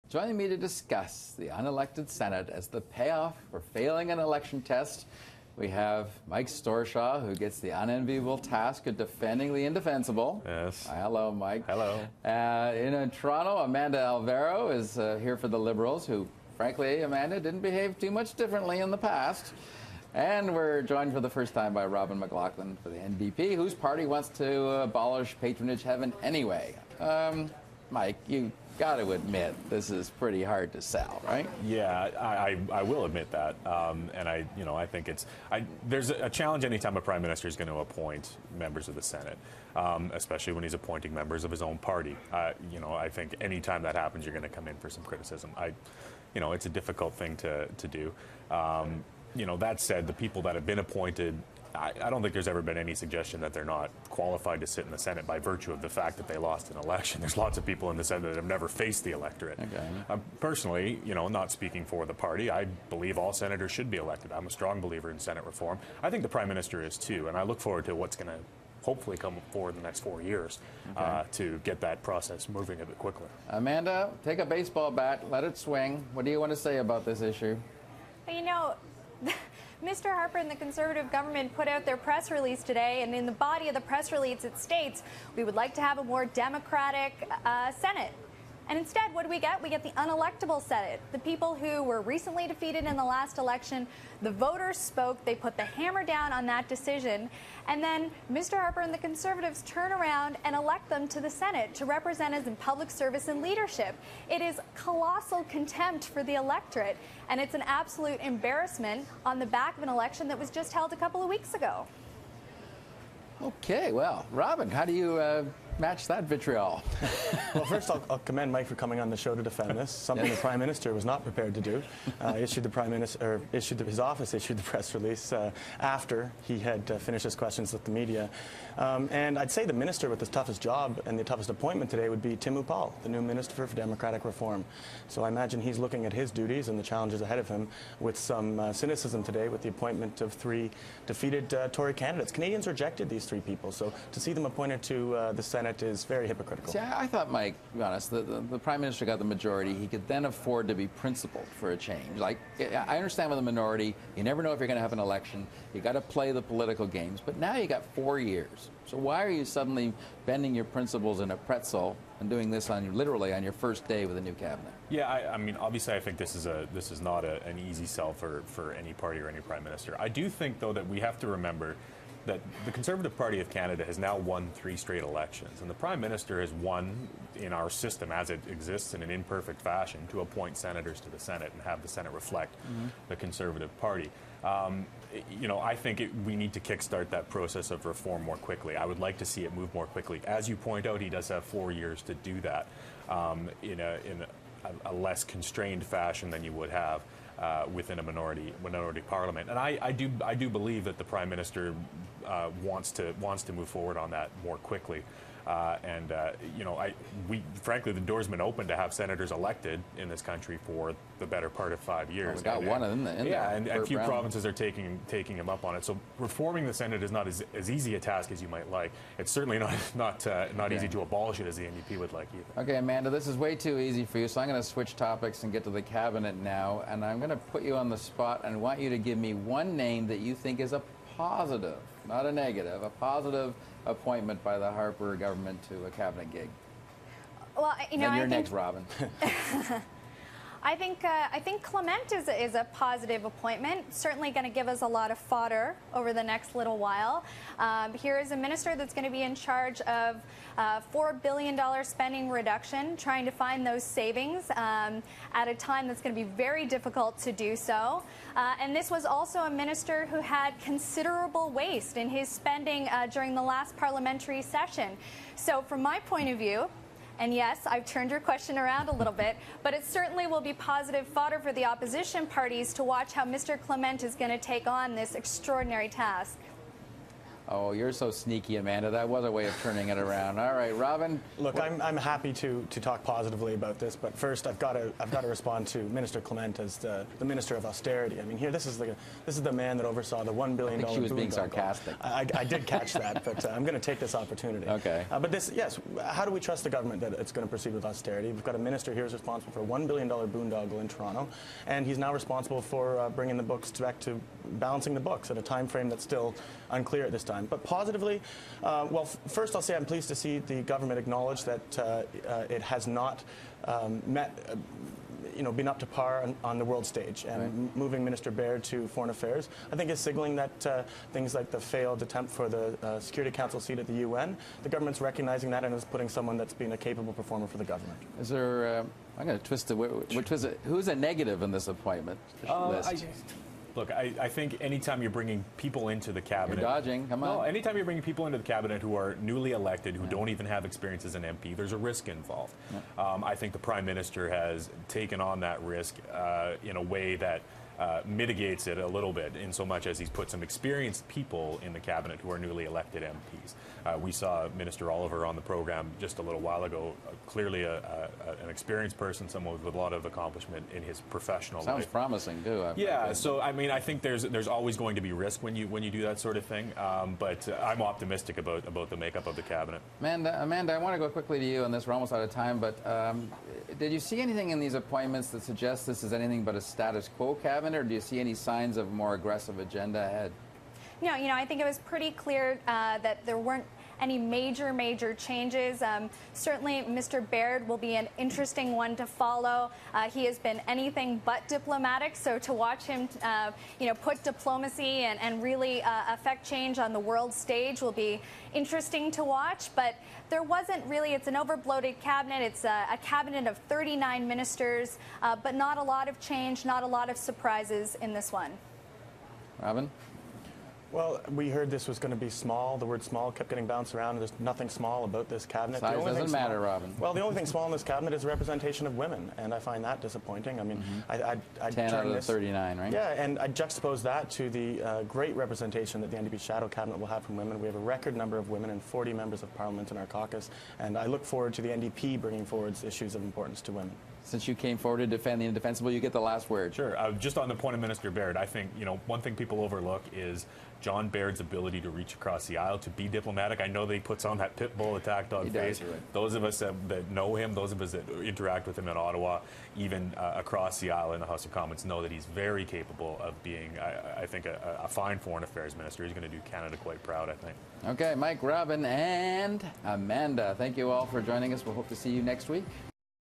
Joining me to discuss the unelected Senate as the payoff for failing an election test, we have Mike Storshaw, who gets the unenviable task of defending the indefensible. Yes. Hello, Mike. Hello. In Toronto, Amanda Alvaro is here for the Liberals, who, frankly, Amanda, didn't behave too much differently in the past. And we're joined for the first time by Robin McLaughlin for the NDP, whose party wants to abolish patronage heaven anyway. Mike, you got to admit this is pretty hard to sell, right? Yeah, I will admit that, and I think there's a challenge anytime a prime minister is going to appoint members of the Senate, especially when he's appointing members of his own party. I think anytime that happens, you're going to come in for some criticism. It's a difficult thing to do. That said, the people that have been appointed, I don't think there's ever been any suggestion that they're not qualified to sit in the Senate by virtue of the fact that they lost an election. There's lots of people in the Senate that have never faced the electorate. Okay. Personally, not speaking for the party, I believe all senators should be elected. I'm a strong believer in Senate reform. I think the Prime Minister is too, and I look forward to what's going to hopefully come forward in the next 4 years to get that process moving a bit quickly. Amanda, take a baseball bat, let it swing. What do you want to say about this issue? Mr. Harper and the Conservative government put out their press release today, and in the body of the press release it states, we would like to have a more democratic Senate. And instead, what do? We get the unelectable Senate. The people who were recently defeated in the last election, the voters spoke, they put the hammer down on that decision, and then Mr. Harper and the Conservatives turn around and elect them to the Senate to represent us in public service and leadership. It is colossal contempt for the electorate, and it's an absolute embarrassment on the back of an election that was just held a couple of weeks ago. Okay, well, Robin, how do you match that vitriol? Well, first I'll commend Mike for coming on the show to defend this, something the Prime Minister was not prepared to do. His office issued the press release after he had finished his questions with the media. And I'd say the minister with the toughest job and the toughest appointment today would be Tim Upal, the new Minister for Democratic Reform. So I imagine he's looking at his duties and the challenges ahead of him with some cynicism today with the appointment of 3 defeated Tory candidates. Canadians rejected these 3 people, so to see them appointed to the Senate is very hypocritical. See, I thought, Mike, to be honest, the Prime Minister got the majority. He could then afford to be principled for a change. Like, I understand with a minority, you never know if you're going to have an election. You got to play the political games. But now you got 4 years. So why are you suddenly bending your principles in a pretzel and doing this literally on your first day with a new cabinet? Yeah, I mean, obviously, I think this is not an easy sell for any party or any Prime Minister. I do think, though, that we have to remember that the Conservative Party of Canada has now won 3 straight elections, and the Prime Minister has won in our system as it exists in an imperfect fashion to appoint senators to the Senate and have the Senate reflect the Conservative Party. I think we need to kickstart that process of reform more quickly. I would like to see it move more quickly. As you point out, he does have 4 years to do that in a less constrained fashion than you would have within a minority parliament. And I do believe that the Prime Minister wants to move forward on that more quickly. Frankly, the door's been open to have senators elected in this country for the better part of 5 years. Well, we got one in there. Yeah, and a few provinces are taking him up on it. So reforming the Senate is not as easy a task as you might like. It's certainly not easy to abolish it as the NDP would like either. Okay, Amanda, this is way too easy for you, so I'm going to switch topics and get to the cabinet now. And I'm going to put you on the spot and want you to give me one name that you think is a positive, not a negative, a positive appointment by the Harper government to a cabinet gig. Well, and you're next, Robin. I think Clement is a positive appointment. Certainly going to give us a lot of fodder over the next little while. Here is a minister that's going to be in charge of $4 billion spending reduction, trying to find those savings at a time that's going to be very difficult to do so. And this was also a minister who had considerable waste in his spending during the last parliamentary session. So from my point of view, and yes, I've turned your question around a little bit, but it certainly will be positive fodder for the opposition parties to watch how Mr. Clement is going to take on this extraordinary task. Oh, you're so sneaky, Amanda. That was a way of turning it around. All right, Robin. Look, I'm happy to talk positively about this, but first I've got to respond to Minister Clement as the Minister of Austerity. I mean, here this is the man that oversaw the $1 billion. I think she was being boondoggle. sarcastic. I did catch that, but I'm going to take this opportunity. Okay. But this, yes, how do we trust the government that it's going to proceed with austerity? We've got a minister here who's responsible for a $1 billion boondoggle in Toronto, and he's now responsible for bringing the books back to balancing the books at a time frame that's still unclear at this time. But positively, well, first I'll say I'm pleased to see the government acknowledge that it has not been up to par on the world stage, and right. Moving Minister Baird to Foreign Affairs, I think is signaling that things like the failed attempt for the Security Council seat at the UN, the government's recognizing that and is putting someone that's been a capable performer for the government. Is there? I'm going to twist it. Who's a negative in this appointment list? Look, I think anytime you're bringing people into the cabinet... You're dodging, come on. No, anytime you're bringing people into the cabinet who are newly elected, who don't even have experience as an MP, there's a risk involved. I think the Prime Minister has taken on that risk in a way that mitigates it a little bit, in so much as he's put some experienced people in the cabinet who are newly elected MPs. We saw Minister Oliver on the program just a little while ago, clearly an experienced person, someone with a lot of accomplishment in his professional life. Sounds promising, too. Yeah, so I mean, I think there's always going to be risk when you do that sort of thing, but I'm optimistic about the makeup of the cabinet. Amanda, I want to go quickly to you on this. We're almost out of time, but did you see anything in these appointments that suggests this is anything but a status quo cabinet, or do you see any signs of a more aggressive agenda ahead? No, I think it was pretty clear that there weren't any major changes. Certainly, Mr. Baird will be an interesting one to follow. He has been anything but diplomatic, so to watch him, put diplomacy and really affect change on the world stage will be interesting to watch. But there wasn't really, it's an overbloated cabinet. It's a cabinet of 39 ministers, but not a lot of change, not a lot of surprises in this one. Robin? Well, we heard this was going to be small. The word small kept getting bounced around, and there's nothing small about this cabinet. Size doesn't matter, Robin. Well, the only thing small in this cabinet is representation of women, and I find that disappointing. I mean, I'd 10 out of the 39, right? Yeah, and I juxtapose that to the great representation that the NDP shadow cabinet will have from women. We have a record number of women and 40 members of parliament in our caucus, and I look forward to the NDP bringing forward issues of importance to women. Since you came forward to defend the indefensible, you get the last word. Sure. Just on the point of Minister Baird, I think, one thing people overlook is John Baird's ability to reach across the aisle, to be diplomatic. I know that he puts on that pit bull attack dog face. Right. Those of us that know him, those of us that interact with him in Ottawa, even across the aisle in the House of Commons, know that he's very capable of being, I think, a fine foreign affairs minister. He's going to do Canada quite proud, I think. Okay, Mike, Robin, and Amanda, thank you all for joining us. We'll hope to see you next week.